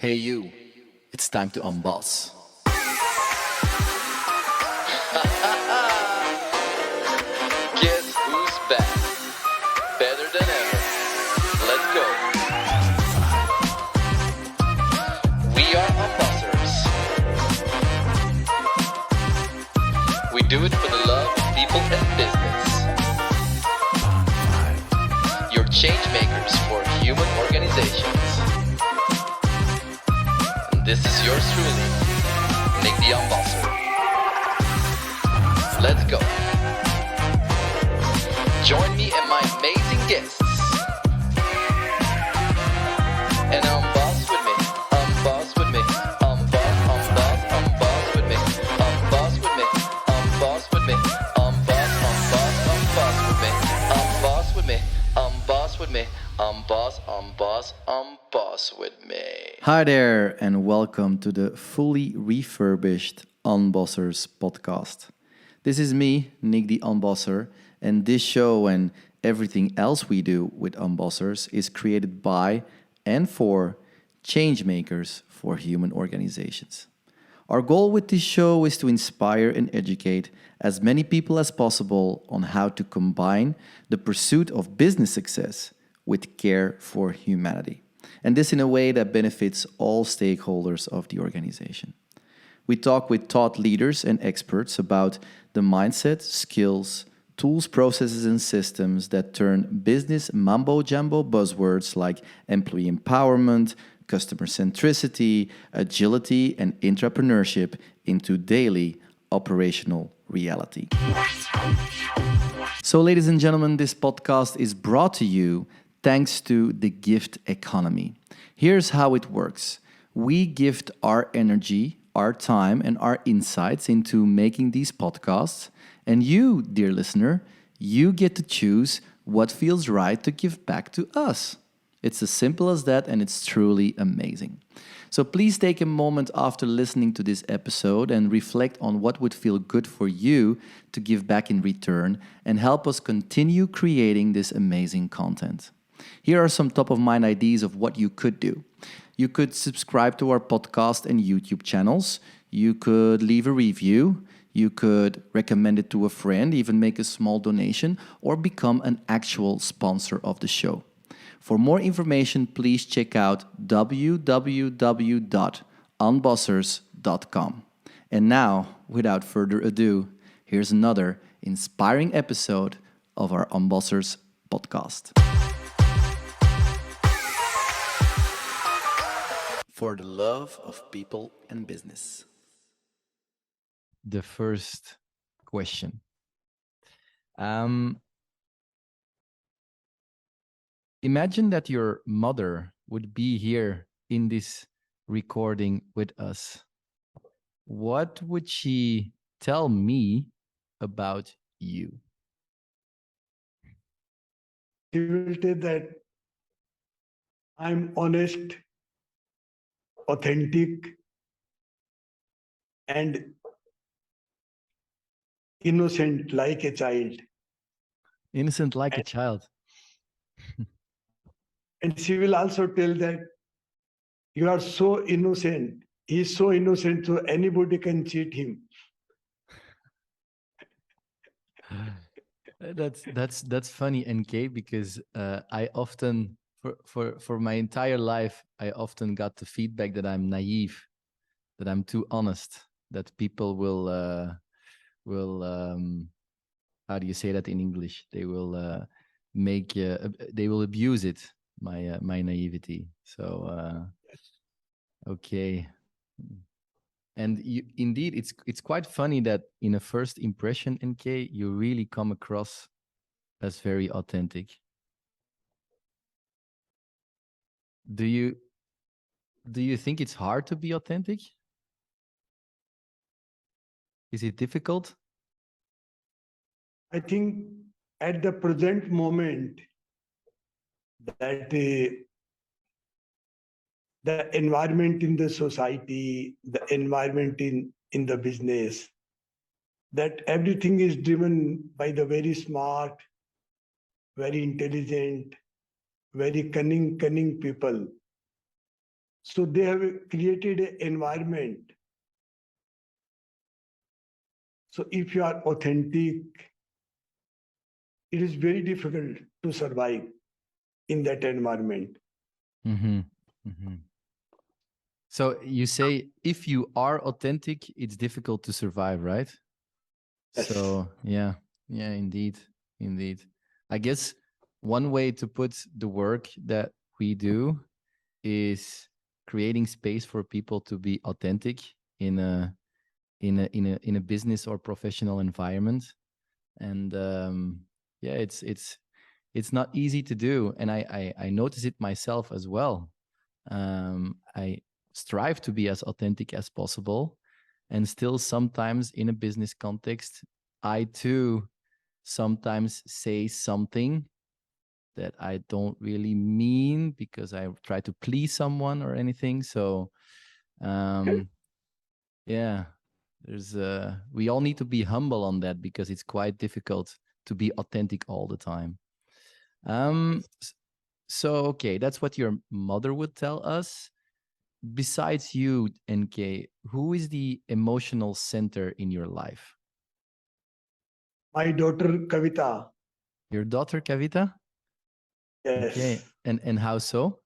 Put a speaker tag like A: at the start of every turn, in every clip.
A: Hey you, it's time to unboss.
B: Guess who's back? Better than ever. Let's go. We are unbossers. We do it for the love of people and business. Your change makers for human organizations. And this is yours truly, Nick the Unbosser. Let's go. Join me and my amazing guests. And unboss with me. Unboss with me. Unboss with me. Unboss with me. Unboss with me. Unboss with me. Unboss with me. Unboss with me. Unboss with me.
A: Hi there, and welcome to the fully refurbished Unbossers podcast. This is me, Nick the Unbosser, and this show and everything else we do with Unbossers is created by and for change makers for human organizations. Our goal with this show is to inspire and educate as many people as possible on how to combine the pursuit of business success with care for humanity. And this in a way that benefits all stakeholders of the organization. We talk with thought leaders and experts about the mindset, skills, tools, processes, and systems that turn business mambo-jumbo buzzwords like employee empowerment, customer centricity, agility, and entrepreneurship into daily operational reality. So, ladies and gentlemen, this podcast is brought to you thanks to the gift economy. Here's how it works. We gift our energy, our time, and our insights into making these podcasts. And you, dear listener, you get to choose what feels right to give back to us. It's as simple as that, and it's truly amazing. So please take a moment after listening to this episode and reflect on what would feel good for you to give back in return and help us continue creating this amazing content. Here are some top-of-mind ideas of what you could do. You could subscribe to our podcast and YouTube channels. You could leave a review. You could recommend it to a friend, even make a small donation, or become an actual sponsor of the show. For more information, please check out www.unbossers.com. And now, without further ado, here's another inspiring episode of our Unbossers podcast. For the love of people and business. The first question. Imagine that your mother would be here in this recording with us. What would she tell me about you?
C: She will tell that I'm honest, authentic, and innocent like a child.
A: Innocent like a child.
C: And she will also tell that you are so innocent. He is so innocent, so anybody can cheat him.
A: That's funny, NK, because I often for my entire life I often got the feedback that I'm naive, that I'm too honest, that people will how do you say that in English? They will they will abuse it, my naivety. So okay. And indeed, it's quite funny that in a first impression, NK, you really come across as very authentic. Do you think it's hard to be authentic? Is it difficult?
C: I think at the present moment that the environment in the society, the environment in the business, that everything is driven by the very smart, very intelligent, very cunning people. So they have created an environment. So if you are authentic, it is very difficult to survive in that environment.
A: Mm-hmm. Mm-hmm. So you say if you are authentic, it's difficult to survive, right?
C: Yes.
A: So yeah, indeed, indeed. I guess one way to put the work that we do is creating space for people to be authentic in a business or professional environment. And yeah, it's not easy to do, and I notice it myself as well. I strive to be as authentic as possible, and still sometimes in a business context, I too sometimes say something that I don't really mean because I try to please someone or anything. So yeah, there's we all need to be humble on that because it's quite difficult to be authentic all the time. So okay, that's what your mother would tell us. Besides you, NK, who is the emotional center in your life?
C: My daughter Kavita,
A: Your daughter Kavita?
C: yes,
A: Okay. And how so?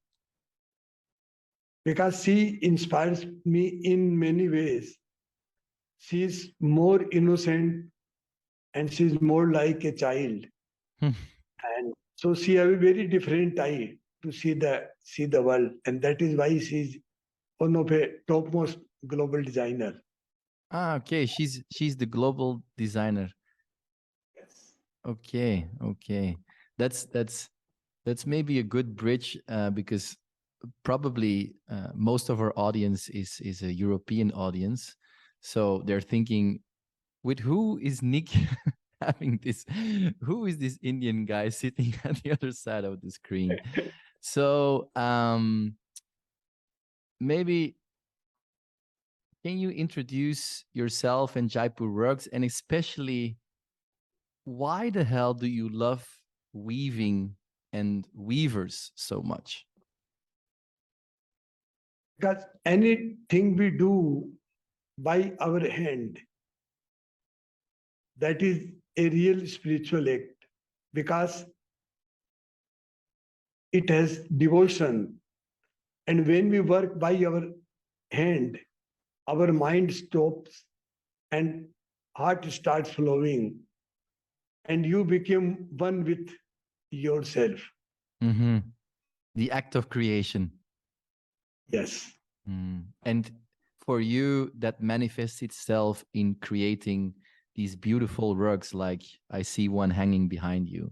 C: because she inspires me in many ways. She is more innocent and she is more like a child. And so she have a very different eye to see the world. And that is why she is one of a topmost global designer.
A: Ah, okay. She's the global designer.
C: Yes.
A: Okay, okay. That's maybe a good bridge because probably most of our audience is a European audience, so they're thinking, with who is Nick having this? Who is this Indian guy sitting at the other side of the screen? So maybe can you introduce yourself and Jaipur Rugs, and especially why the hell do you love weaving and weavers so much?
C: Because anything we do by our hand, that is a real spiritual act because it has devotion. And when we work by our hand, our mind stops and heart starts flowing and you become one with yourself.
A: Mm-hmm. The act of creation.
C: Yes.
A: And for you, that manifests itself in creating these beautiful rugs, like I see one hanging behind you,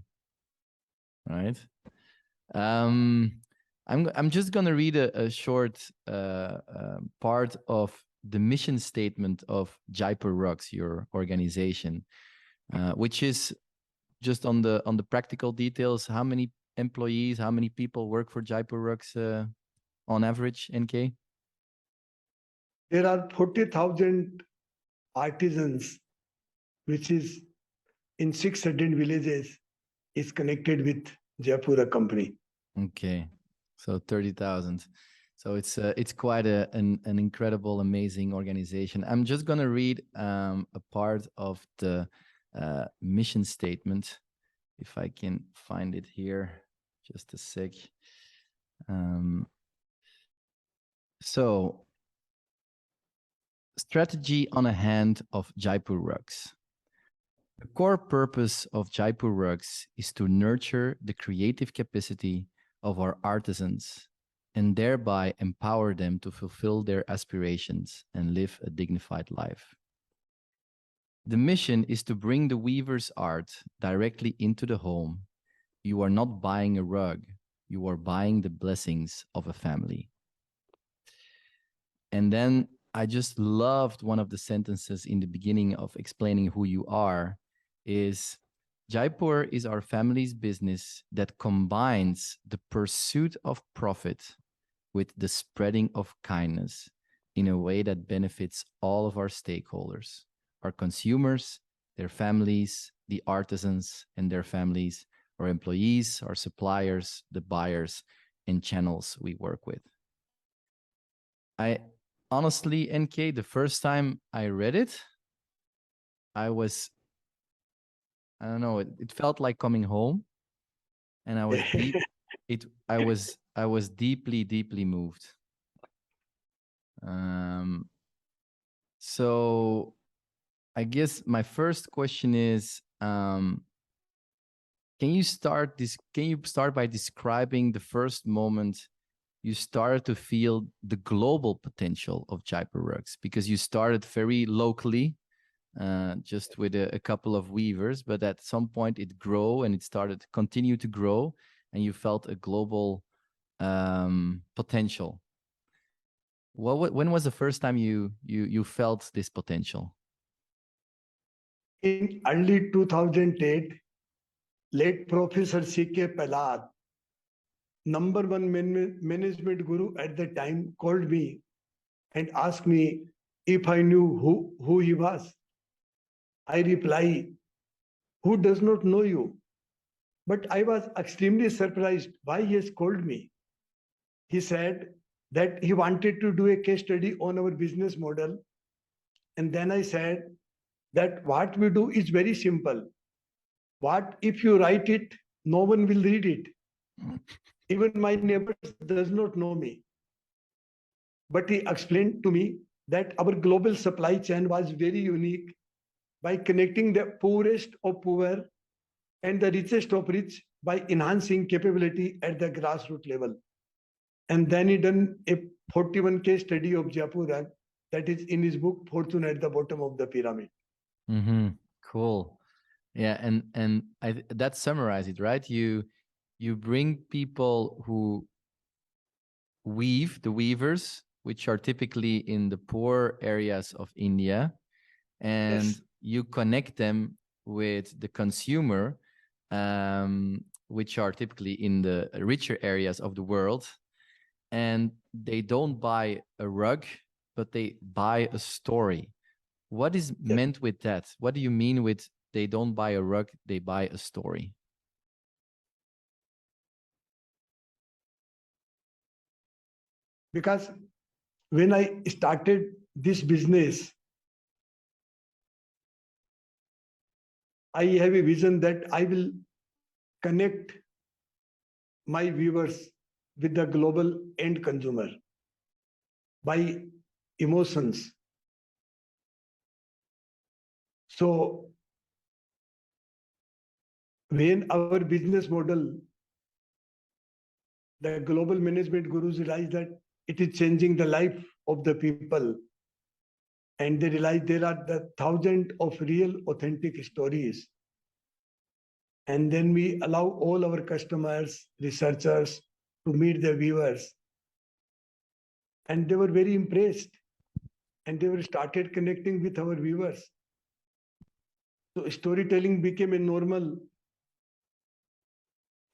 A: right? Um, I'm just gonna read a short part of the mission statement of Jaipur Rugs, your organization, which is just on the practical details. How many employees, how many people work for Jaipur Rugs on average, NK?
C: There are 40,000 artisans, which is in 600 villages, is connected with Jaipur company.
A: Okay, so 30,000. So it's quite an incredible, amazing organization. I'm just gonna read a part of the mission statement, if I can find it here. Just a sec. So, strategy on a hand of Jaipur Rugs. The core purpose of Jaipur Rugs is to nurture the creative capacity of our artisans and thereby empower them to fulfill their aspirations and live a dignified life. The mission is to bring the weaver's art directly into the home. You are not buying a rug, you are buying the blessings of a family. And then I just loved one of the sentences in the beginning of explaining who you are is Jaipur is our family's business that combines the pursuit of profit with the spreading of kindness in a way that benefits all of our stakeholders, our consumers, their families, the artisans and their families, our employees, our suppliers, the buyers, and channels we work with. I honestly, NK, the first time I read it, I don't know, it felt like coming home, and I was I was deeply, deeply moved. So I guess my first question is, can you start by describing the first moment you started to feel the global potential of Jaipur Rugs? Because you started very locally, just with a couple of weavers, but at some point it grew and it started to continue to grow, and you felt a global potential. When was the first time you felt this potential?
C: In early 2008, late Professor C.K. Prahlad, number one management guru at the time, called me and asked me if I knew who he was. I reply, who does not know you? But I was extremely surprised why he has called me. He said that he wanted to do a case study on our business model. And then I said that what we do is very simple. What if you write it, no one will read it. Even my neighbors does not know me. But he explained to me that our global supply chain was very unique by connecting the poorest of poor and the richest of rich by enhancing capability at the grassroots level. And then he done a 41 case study of Jaipur Rugs that is in his book Fortune at the Bottom of the Pyramid.
A: Mm-hmm. Cool. Yeah, and that summarizes it, right? You bring people who weave, the weavers, which are typically in the poor areas of India, and
C: Yes.
A: you connect them with the consumer, which are typically in the richer areas of the world, and they don't buy a rug, but they buy a story. What is
C: Yes.
A: meant with that? What do you mean with they don't buy a rug, they buy a story?
C: Because when I started this business, I have a vision that I will connect my viewers with the global end consumer by emotions. So when our business model, the global management gurus realize that it is changing the life of the people, and they realize there are the thousands of real authentic stories. And then we allow all our customers, researchers to meet the viewers. And they were very impressed, and they were started connecting with our viewers. So storytelling became a normal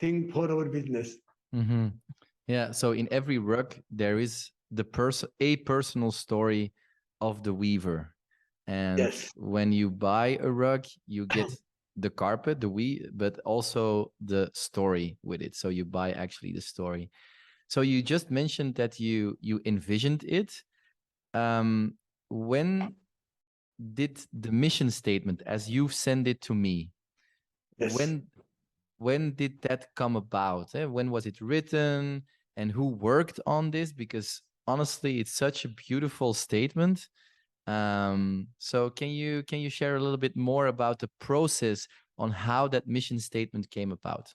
C: thing for our business.
A: Mm-hmm. Yeah. So in every rug, there is a personal story of the weaver. And
C: Yes.
A: when you buy a rug, you get the carpet, but also the story with it. So you buy actually the story. So you just mentioned that you envisioned it. When did the mission statement, as you send it to me,
C: Yes.
A: when did that come about? When was it written, and who worked on this? Because honestly, it's such a beautiful statement. So can you share a little bit more about the process on how that mission statement came about?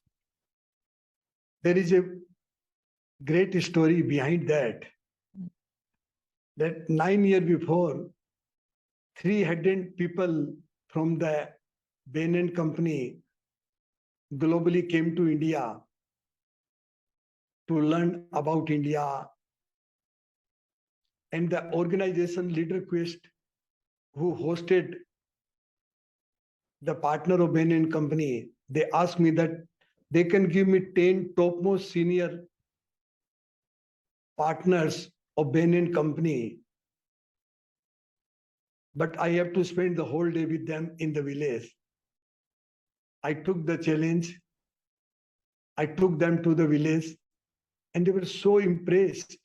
C: There is a great story behind that. That 9 years before, 300 people from the Bain company globally came to India to learn about India. And the organization Leader Quest, who hosted the partner of Bain company, they asked me that they can give me 10 topmost senior partners of Bain company, but I have to spend the whole day with them in the village. I took the challenge. I took them to the village, and they were so impressed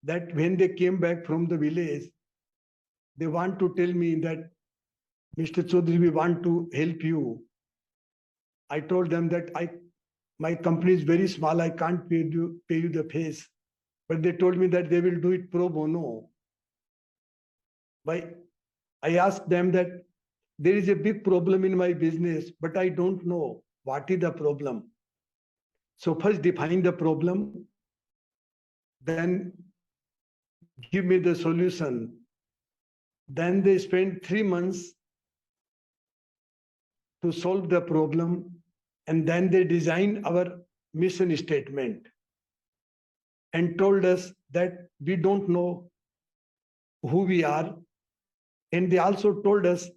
C: that when they came back from the village, they want to tell me that, Mr. Chaudhary, we want to help you. I told them that my company is very small, I can't pay you the fees. But they told me that they will do it pro bono. I asked them that there is a big problem in my business, but I don't know what is the problem. So first define the problem, then give me the solution. Then they spent 3 months to solve the problem, and then they designed our mission statement and told us that we don't know who we are. And they also told us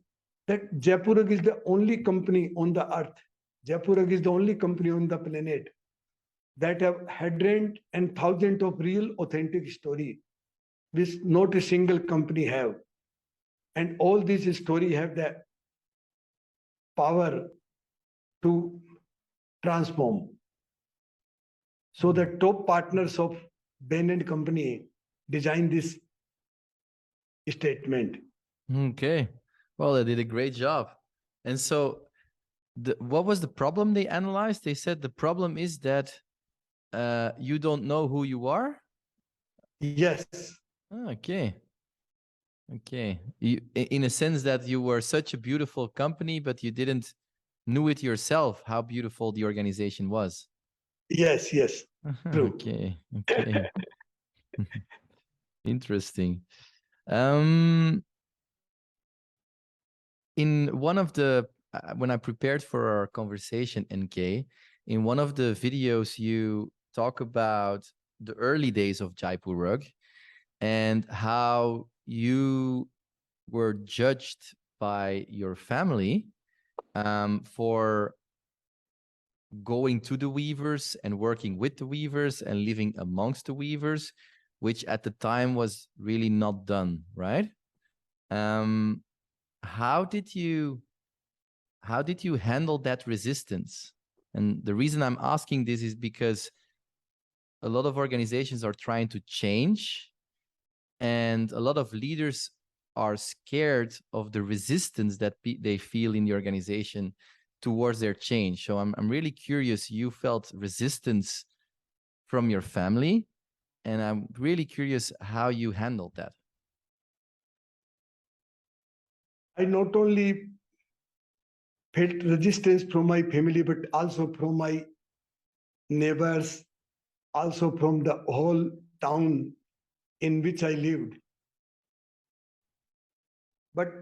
C: that Jaipur Rugs is the only company on the earth, Jaipur Rugs is the only company on the planet that have hundreds and thousands of real authentic story, which not a single company have. And all these stories have the power to transform. So the top partners of Ben and Company designed this statement.
A: Okay. Well, they did a great job. And so what was the problem they analyzed? They said the problem is that you don't know who you are?
C: Yes.
A: Okay. Okay. In a sense that you were such a beautiful company, but you didn't knew it yourself, how beautiful the organization was.
C: Yes, yes. True.
A: Okay. Okay. Interesting. In one of the, when I prepared for our conversation, NK, in one of the videos, you talk about the early days of Jaipur Rug and how you were judged by your family for going to the weavers and working with the weavers and living amongst the weavers, which at the time was really not done, right? How did you handle that resistance? And the reason I'm asking this is because a lot of organizations are trying to change, and a lot of leaders are scared of the resistance that they feel in the organization towards their change. So I'm really curious, you felt resistance from your family, and I'm really curious how you handled that.
C: I not only felt resistance from my family, but also from my neighbors, also from the whole town in which I lived. But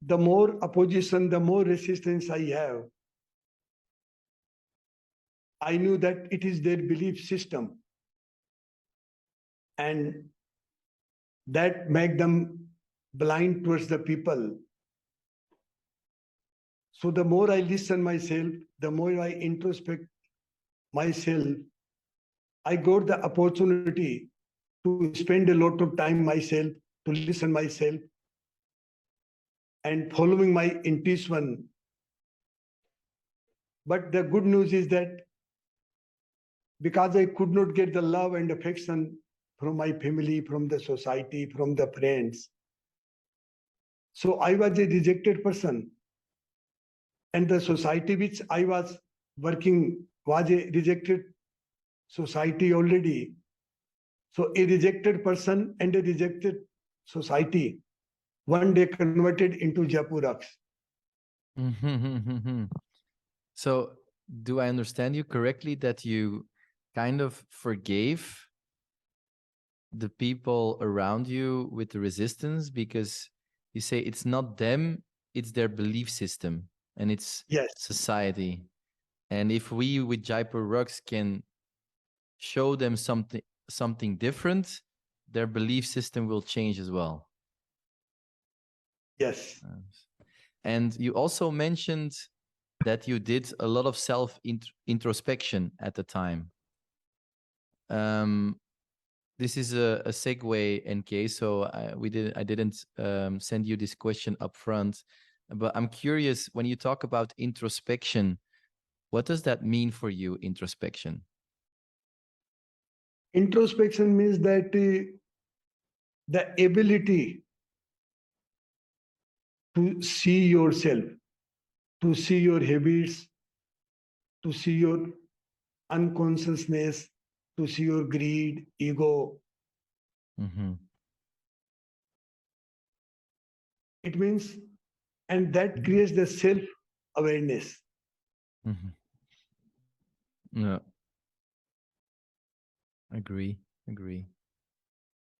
C: the more opposition, the more resistance I have, I knew that it is their belief system, and that make them blind towards the people. So the more I listen myself, the more I introspect myself, I got the opportunity to spend a lot of time myself, to listen myself, and following my intuition. But the good news is that because I could not get the love and affection from my family, from the society, from the friends, so I was a rejected person. And the society which I was working was a rejected society already. So a rejected person and a rejected society one day converted into Jaipur Rugs.
A: So do I understand you correctly that you kind of forgave the people around you with the resistance, because you say it's not them, it's their belief system and it's
C: Yes.
A: society. And if we with Jaipur Rugs can show them something different, their belief system will change as well.
C: Yes.
A: And you also mentioned that you did a lot of self-introspection at the time. This is a segue, NK, so I didn't send you this question up front, but I'm curious, when you talk about introspection, what does that mean for you, introspection?
C: Introspection means that the ability to see yourself, to see your habits, to see your unconsciousness, to see your greed, ego.
A: Mm-hmm.
C: It means, and that creates the self awareness.
A: Mm-hmm. Yeah. Agree.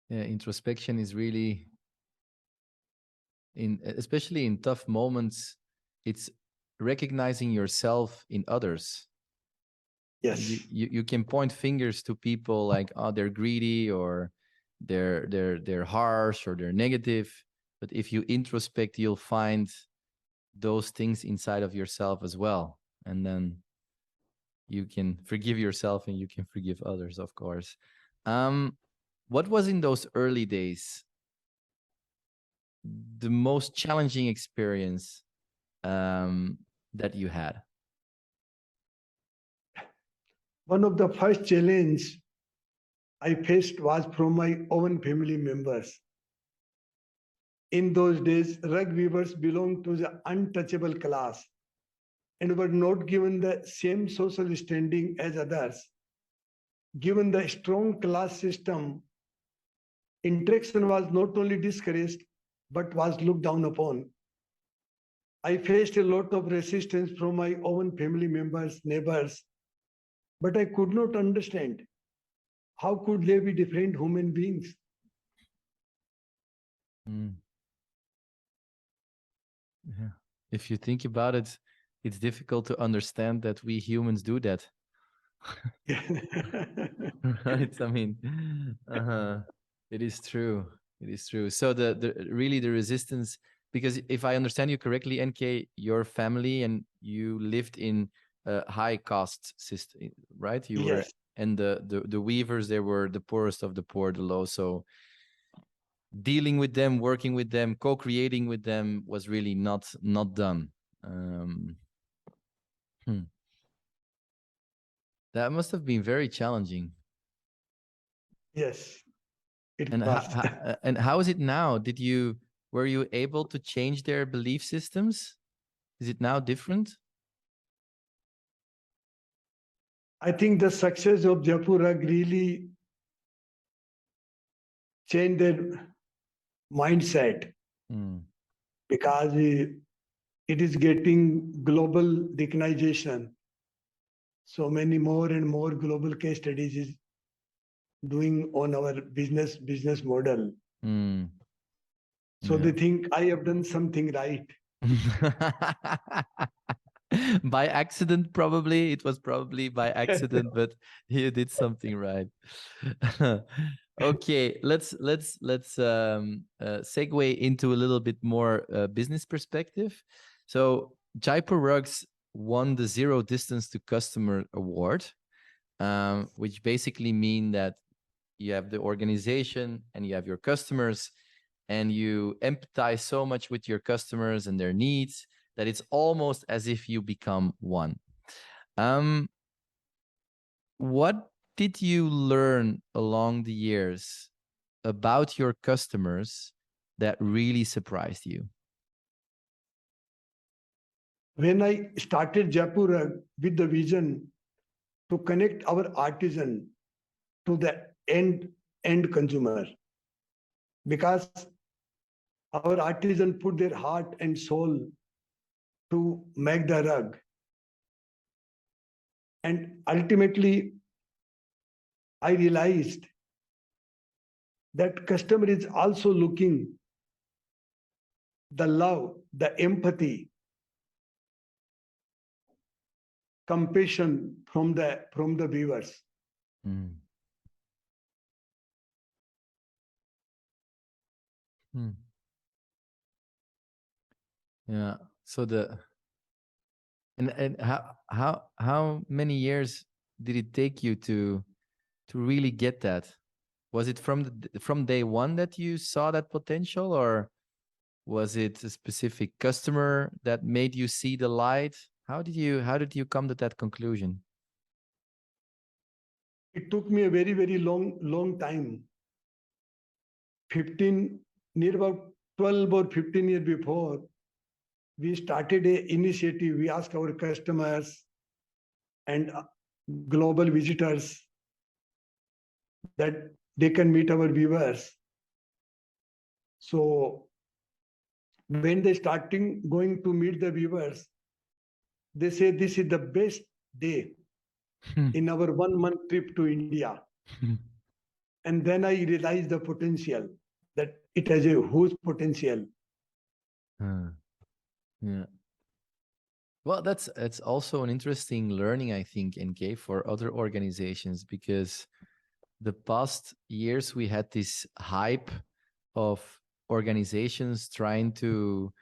A: Yeah, introspection is really especially in tough moments, it's recognizing yourself in others.
C: Yes.
A: You can point fingers to people like, oh, they're greedy, or they're harsh, or they're negative. But if you introspect, you'll find those things inside of yourself as well. And then you can forgive yourself and you can forgive others, of course. What was in those early days the most challenging experience that you had?
C: One of the first challenge I faced was from my own family members. In those days, rug weavers belonged to the untouchable class and were not given the same social standing as others. Given the strong class system, interaction was not only discouraged but was looked down upon. I faced a lot of resistance from my own family members, neighbors, but I could not understand how could they be different human beings.
A: Mm, yeah. If you think about it, it's difficult to understand that we humans do that. Right? I mean, it is true. It is true. So the really the resistance, because if I understand you correctly, NK, your family and you lived in a high cost system, right? You were,
C: Yes,
A: and the weavers, they were the poorest of the poor, the low. So dealing with them, working with them, co-creating with them was really not done. Um, hmm. That must have been very challenging.
C: yes, it
A: And
C: was.
A: how is it now? Were you able to change their belief systems? Is it now different?
C: I think the success of Jaipur Rug really changed their mindset
A: Hmm.
C: because it is getting global recognition. So many more and more global case studies is doing on our business model.
A: Hmm.
C: So
A: Yeah.
C: they think I have done something right.
A: By accident, probably. It was probably by accident, but you did something right. Okay, let's segue into a little bit more business perspective. So Jaipur Rugs won the Zero Distance to Customer Award, which basically mean that you have the organization and you have your customers, and you empathize so much with your customers and their needs that it's almost as if you become one. Um, what did you learn along the years about your customers that really surprised you?
C: When I started Jaipur Rug with the vision to connect our artisan to the end consumer, because our artisan put their heart and soul to make the rug, and ultimately I realized that customer is also looking the love, the empathy, compassion from the viewers.
A: Mm. Mm. Yeah. So and how many years did it take you to really get that? Was it from day one that you saw that potential, or was it a specific customer that made you see the light? How did you come to that conclusion?
C: It took me a very long time 15, near about 12 or 15 years before, we started a initiative. We asked our customers and global visitors that they can meet our viewers. So when they starting going to meet the viewers, they say this is the best day in our 1 month trip to India. And then I realized the potential, that it has a huge potential.
A: Yeah. Well, that's also an interesting learning, I think, NK, for other organizations, because the past years we had this hype of organizations trying to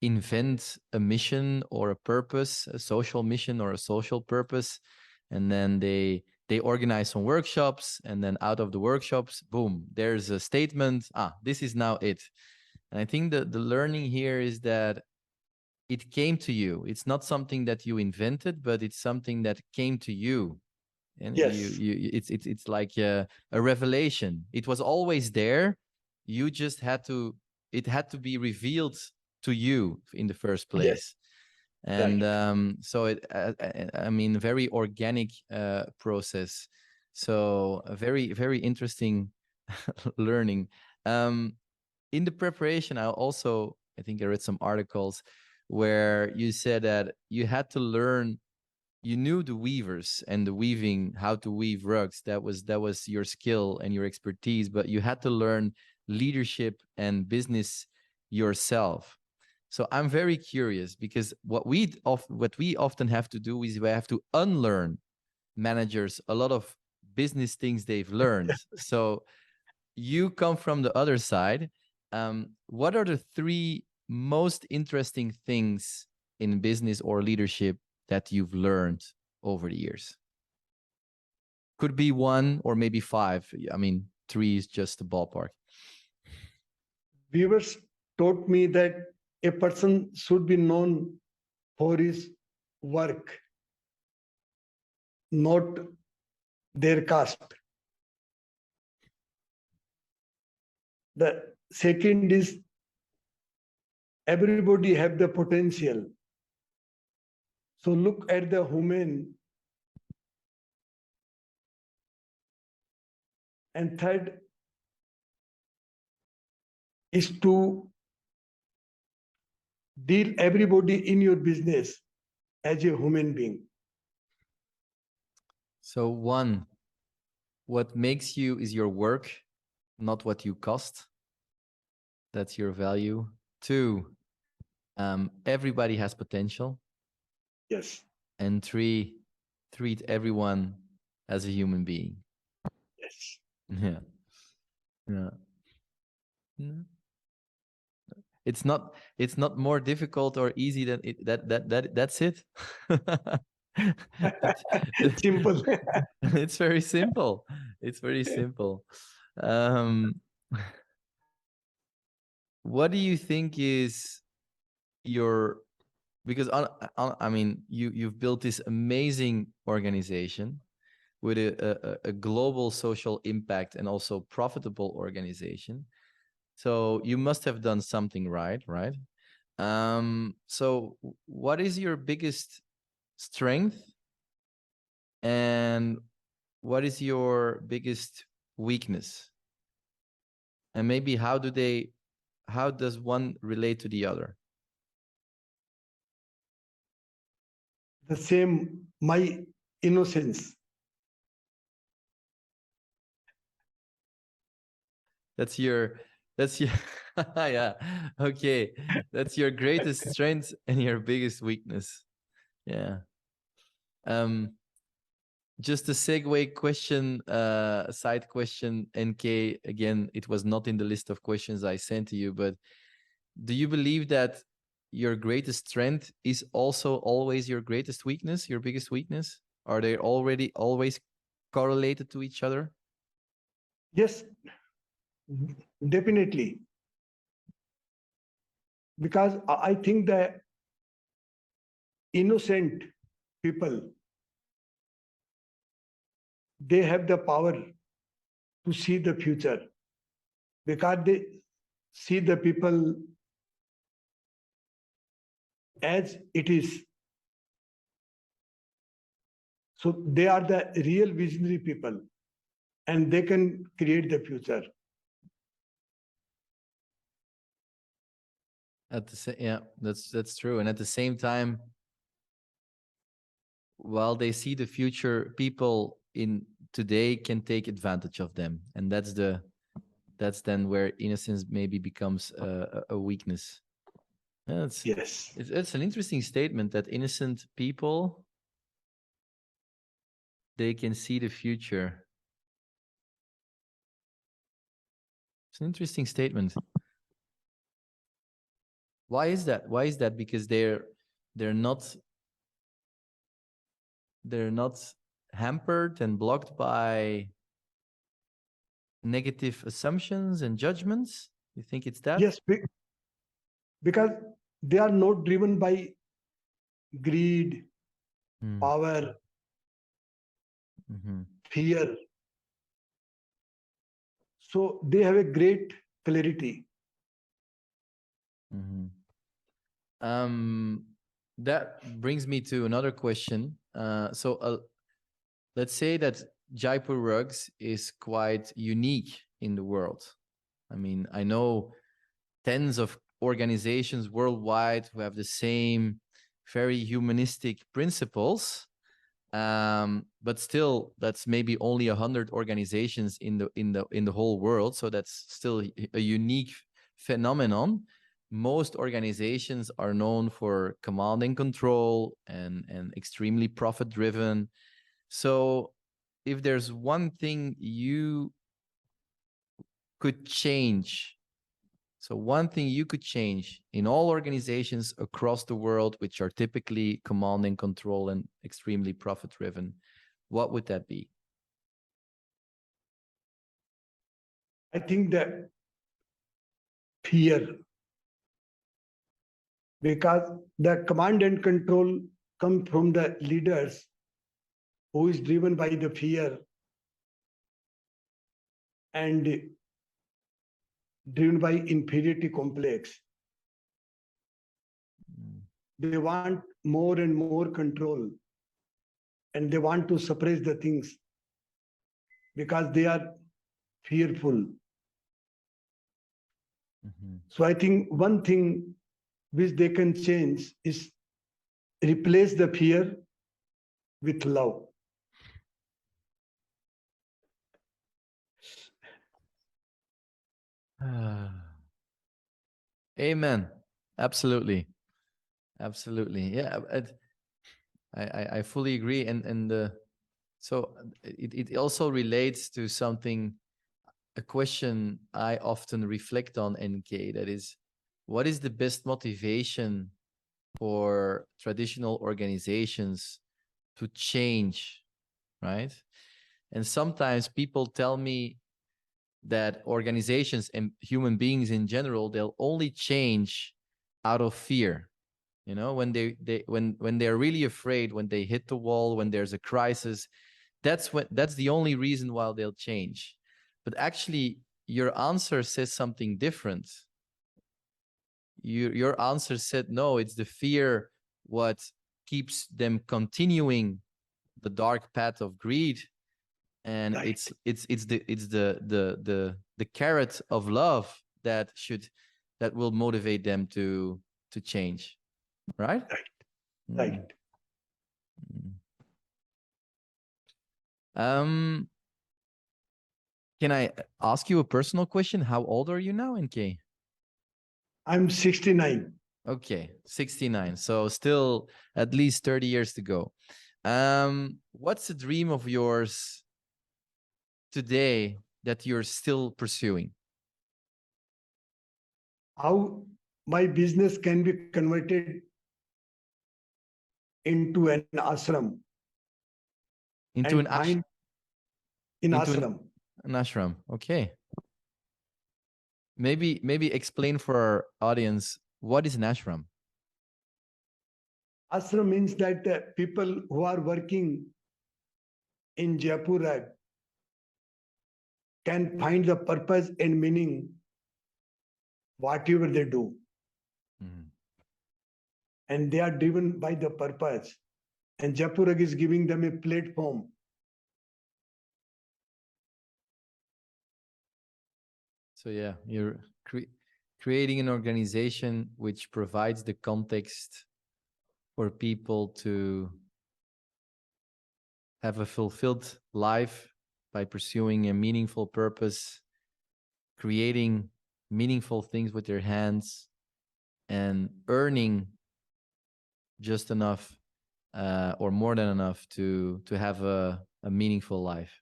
A: invent a mission or a purpose, a social mission or a social purpose, and then they organize some workshops, and then out of the workshops, boom, there's a statement. This is now it. And I think that the learning here is that it came to you. It's not something that you invented, but it's something that came to you. And
C: Yes.
A: it's like a revelation. It was always there. You just had to, it had to be revealed to you in the first place.
C: Yes.
A: And
C: Right.
A: so I mean, very organic process. So a very, very interesting learning. In the preparation, I think I read some articles where you said that you had to learn, you knew the weavers and the weaving, how to weave rugs. That was your skill and your expertise, but you had to learn leadership and business yourself. So I'm very curious, because what we often have to do is we have to unlearn managers a lot of business things they've learned. So you come from the other side. What are the three most interesting things in business or leadership that you've learned over the years? Could be one or maybe five. I mean, three is just a ballpark.
C: Viewers taught me that a person should be known for his work, not their caste. The second is everybody have the potential. So look at the human. And third is to deal everybody in your business as a human being.
A: So one, what makes you is your work, not what you cost. That's your value. Two, everybody has potential.
C: Yes.
A: And three, treat everyone as a human being.
C: Yes.
A: Yeah. Yeah. It's not more difficult or easy than it, that's it.
C: Simple.
A: It's very simple. It's very simple. Um, what do you think is your, because I mean, you've built this amazing organization with a global social impact and also profitable organization. So you must have done something right? So what is your biggest strength, and what is your biggest weakness? And maybe how does one relate to the other?
C: The same, my innocence.
A: That's your yeah, okay. That's your greatest strength and your biggest weakness. Yeah. Just a segue question, side question, NK. Again, it was not in the list of questions I sent to you, but do you believe that your greatest strength is also always your greatest weakness, your biggest weakness? Are they already always correlated to each other?
C: Yes, definitely. Because I think that innocent people, they have the power to see the future. because they see the people as it is. So they are the real visionary people and they can create the future.
A: Yeah, that's true. And at the same time, while they see the future, people in today can take advantage of them, and that's then where innocence maybe becomes a weakness. Yeah,
C: Yes.
A: it's an interesting statement that innocent people, they can see the future. It's an interesting statement. Why is that? Why is that? Because they're not hampered and blocked by negative assumptions and judgments. You think it's that?
C: Yes, because they are not driven by greed, power, fear. So they have a great clarity.
A: That brings me to another question. Let's say that Jaipur Rugs is quite unique in the world. I mean, I know tens of organizations worldwide who have the same very humanistic principles, but still, that's maybe only 100 organizations in the whole world. So that's still a unique phenomenon. Most organizations are known for command and control and extremely profit driven. So if there's one thing you could change, so one thing you could change in all organizations across the world, which are typically command and control and extremely profit driven, what would that be?
C: I think that fear, because the command and control come from the leaders who is driven by the fear and driven by inferiority complex. They want more and more control and they want to suppress the things because they are fearful. So I think one thing which they can change is replace the fear with love.
A: Amen. Absolutely. Absolutely. Yeah. I fully agree. And so it also relates to something, a question I often reflect on, NK, that is, what is the best motivation for traditional organizations to change, right? And sometimes people tell me that organizations and human beings in general, they'll only change out of fear. You know, when when they're really afraid, when they hit the wall, when there's a crisis, that's the only reason why they'll change. But actually, your answer says something different. Your answer said no, it's the fear what keeps them continuing the dark path of greed, and
C: Right.
A: it's the carrot of love that will motivate them to change, right?
C: Right.
A: Um, can I ask you a personal question? How old are you now, NK?
C: I'm 69.
A: Okay, 69. So still at least 30 years to go. What's a dream of yours today that you're still pursuing?
C: How my business can be converted into an ashram
A: Into
C: and
A: an
C: find in
A: into
C: ashram.
A: an ashram. Okay. Maybe explain for our audience, what is an ashram?
C: Ashram means that people who are working in Jaipur Rug, can find the purpose and meaning whatever they do.
A: Mhm.
C: And they are driven by the purpose. And Jaipur Rug is giving them a platform.
A: So yeah, you're creating an organization which provides the context for people to have a fulfilled life by pursuing a meaningful purpose, creating meaningful things with their hands, and earning just enough or more than enough to have a meaningful life.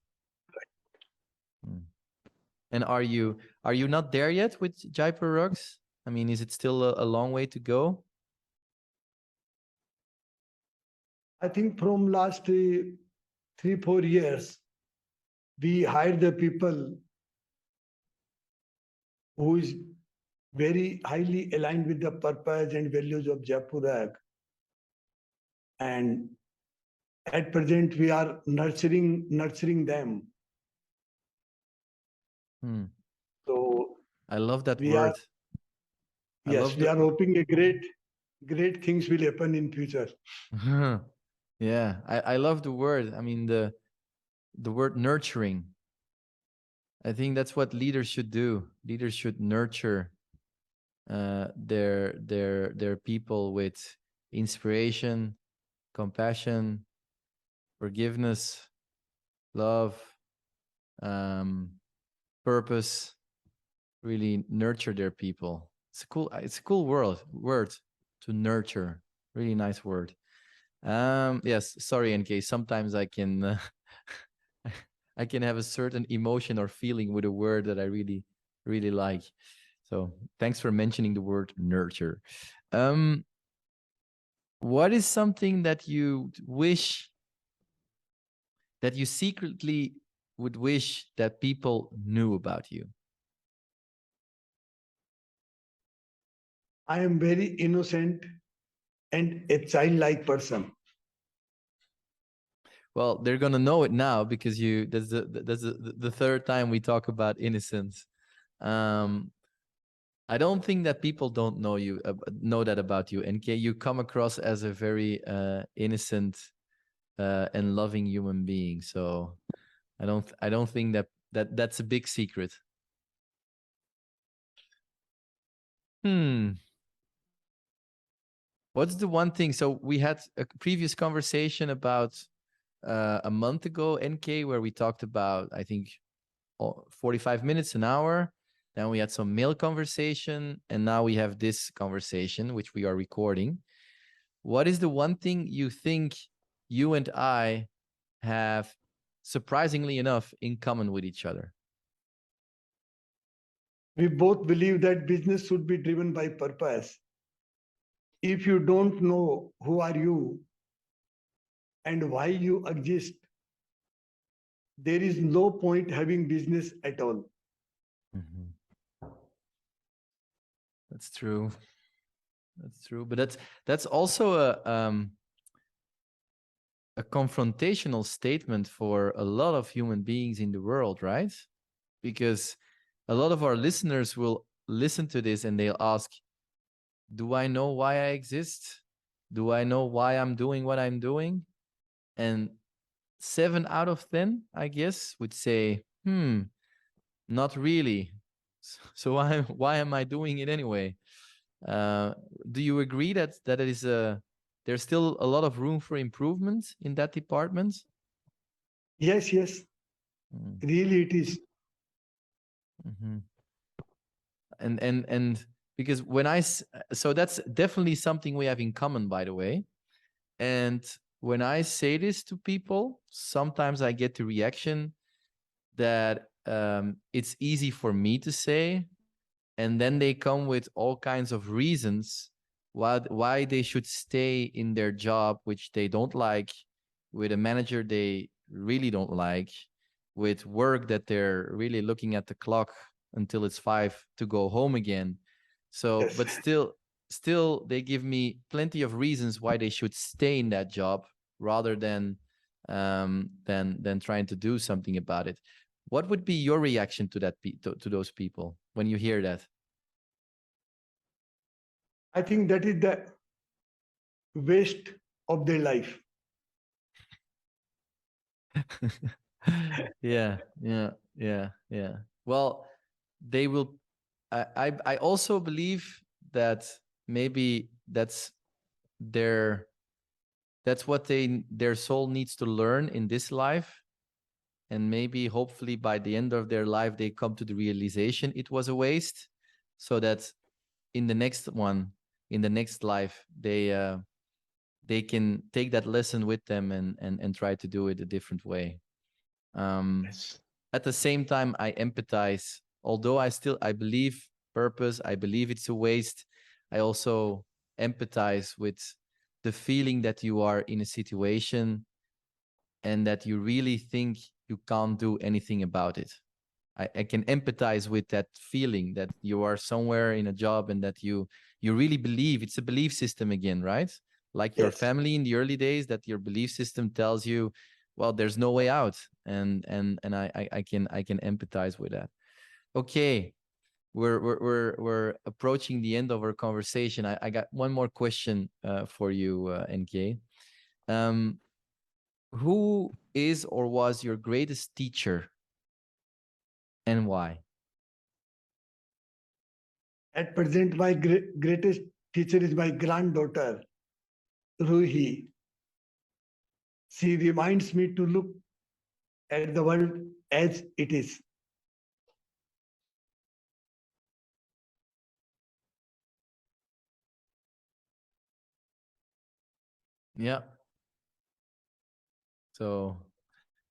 A: Mm. And are you not there yet with Jaipur Rugs? I mean, is it still a long way to go?
C: I think from last 3-4 years, we hire the people who is very highly aligned with the purpose and values of Jaipur Rug. And at present, we are nurturing them.
A: Hmm.
C: So
A: I love that
C: we
A: word.
C: are,
A: I
C: yes,
A: love
C: we
A: the
C: are hoping a great things will happen in future.
A: yeah, I love the word. I mean the word nurturing. I think that's what leaders should do. Leaders should nurture their people with inspiration, compassion, forgiveness, love, um, purpose. Really nurture their people. It's a cool word to nurture. Really nice word. Yes, sorry, NK. Sometimes I can I can have a certain emotion or feeling with a word that I really like. So thanks for mentioning the word nurture. Um, what is something that you wish that you secretly would wish that people knew about you?
C: I am very innocent and a childlike person.
A: Well, they're gonna know it now because you. That's the third time we talk about innocence. Um, I don't think that people don't know that about you. NK, you come across as a very innocent and loving human being. So I don't think that's a big secret. Hmm. What's the one thing? So we had a previous conversation about a month ago, NK, where we talked about, I think, 45 minutes, an hour. Then we had some mail conversation, and now we have this conversation, which we are recording. What is the one thing you think you and I have, surprisingly enough, in common with each other?
C: We both believe that business should be driven by purpose. If you don't know who are you and why you exist, there is no point having business at all.
A: Mm-hmm. That's true. That's true. But that's also a confrontational statement for a lot of human beings in the world, right? Because a lot of our listeners will listen to this and they'll ask, do I know why I exist? Do I know why I'm doing what I'm doing? And 7 out of 10, I guess, would say, not really. So why am I doing it anyway? Uh, do you agree that it is there's still a lot of room for improvement in that department?
C: Yes, yes,
A: Mm.
C: really it is.
A: Mhm. And because so that's definitely something we have in common, by the way. And when I say this to people, sometimes I get the reaction that it's easy for me to say, and then they come with all kinds of reasons why they should stay in their job, which they don't like, with a manager they really don't like, with work that they're really looking at the clock until it's 5 to go home again. So,
C: Yes.
A: but still they give me plenty of reasons why they should stay in that job rather than trying to do something about it. What would be your reaction to that to those people when you hear that?
C: I think that is the waste of their life.
A: Yeah. Well, they will. I also believe that maybe their that's what their soul needs to learn in this life, and maybe hopefully by the end of their life they come to the realization it was a waste, so that in the next one, in the next life, they can take that lesson with them and try to do it a different way.
C: Yes.
A: At the same time, I empathize. Although I believe purpose, I believe it's a waste. I also empathize with the feeling that you are in a situation and that you really think you can't do anything about it. I can empathize with that feeling that you are somewhere in a job and that you really believe. It's a belief system again, right? Like your
C: Yes.
A: family in the early days, that your belief system tells you, well, there's no way out. And I can empathize with that. Okay. We're approaching the end of our conversation. I got one more question for you, NK. Um, who is or was your greatest teacher and why?
C: At present, my greatest teacher is my granddaughter, Ruhi. She reminds me to look at the world as it is.
A: Yeah. So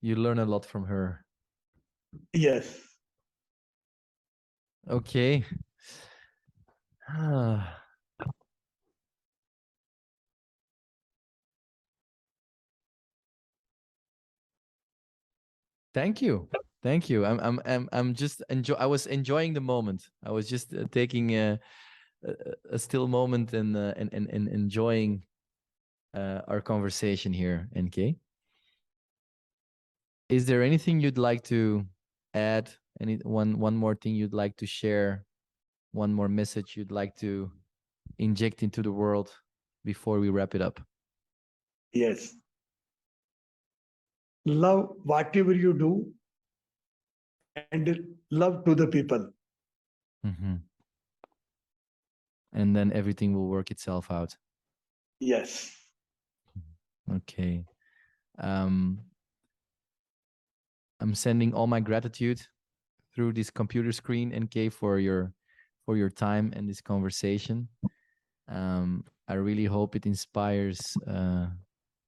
A: you learn a lot from her.
C: Yes.
A: Okay. Thank you. Thank you. I'm just I was enjoying the moment. I was just taking a, a still moment and enjoying our conversation here, NK. Is there anything you'd like to add? One more thing you'd like to share? One more message you'd like to inject into the world before we wrap it up?
C: Yes. Love whatever you do and love to the people.
A: Mm-hmm. And then everything will work itself out.
C: Yes.
A: Okay. Um, I'm sending all my gratitude through this computer screen, NK, for your time and this conversation. I really hope it inspires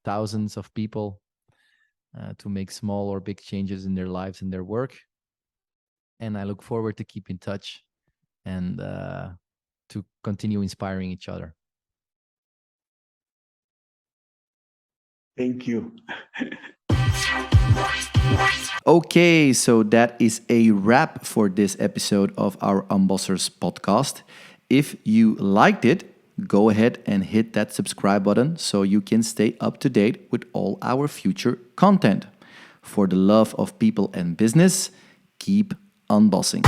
A: thousands of people to make small or big changes in their lives and their work. And I look forward to keep in touch and to continue inspiring each other.
C: Thank you.
A: Okay, so that is a wrap for this episode of our Unbossers podcast. If you liked it, go ahead and hit that subscribe button so you can stay up to date with all our future content. For the love of people and business, keep unbossing.